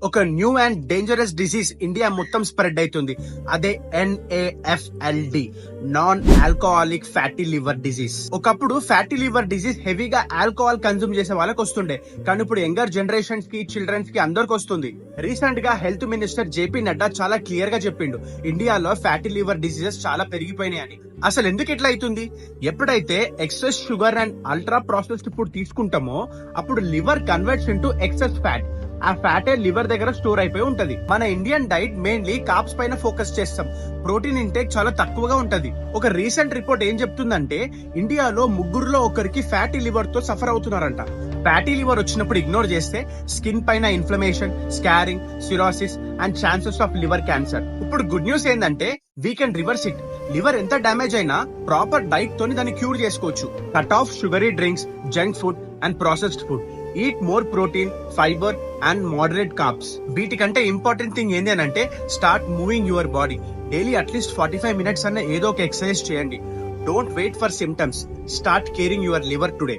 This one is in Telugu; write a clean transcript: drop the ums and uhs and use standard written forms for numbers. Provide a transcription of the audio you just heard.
ఒక new and dangerous disease India మొత్తం స్ప్రెడ్ అవుతుంది. అదే NAFLD, non alcoholic fatty liver disease. ఒకప్పుడు ఫ్యాటీ లివర్ డిసీజ్ హెవీగా ఆల్కహాల్ కన్సూమ్ చేసే వాళ్ళకి వస్తుండే, కానీ ఇప్పుడు యంగర్ జనరేషన్స్ కి, చిల్డ్రన్స్ కి అందరికి వస్తుంది. రీసెంట్ గా హెల్త్ మినిస్టర్ JP నడ్డా చాలా క్లియర్ గా చెప్పిండు, ఇండియాలో ఫ్యాటీ లివర్ డిసీజెస్ చాలా పెరిగిపోయినాయని. అసలు ఎందుకు ఇట్లా అవుతుంది? ఎప్పుడైతే excess sugar and ultra processed food తీసుకుంటామో అప్పుడు liver converts into excess fat. ఆ ఫ్యాటే లివర్ దగ్గర స్టోర్ అయిపోయి ఉంటది. మన ఇండియన్ డైట్ మెయిన్లీ కార్బ్స్ పైన ఫోకస్ చేస్తాం, ప్రోటీన్ ఇంటేక్ చాలా తక్కువగా ఉంటది. ఒక రీసెంట్ రిపోర్ట్ ఏం చెప్తుందంటే ఇండియాలో 3 ఒకరికి ఫ్యాటీ లివర్ తో సఫర్ అవుతున్నారంట. ఫ్యాటీ లివర్ వచ్చినప్పుడు ఇగ్నోర్ చేస్తే స్కిన్ పైన inflammation, scarring, cirrhosis and chances of liver cancer. ఇప్పుడు గుడ్ న్యూస్ ఏంటంటే we can reverse it. Liver ఎంత డ్యామేజ్ అయినా ప్రాపర్ డైట్ తోని దాన్ని క్యూర్ చేసుకోవచ్చు. Cut off sugary drinks, junk food and processed food. Eat more protein, fibre and moderate carbs. వీటికంటే ఇంపార్టెంట్ థింగ్ ఏంటి అని అంటే start moving your body. Daily at least 45 minutes అన్న ఏదో ఒక ఎక్సర్సైజ్ చేయండి. Don't wait for symptoms, start caring your liver today.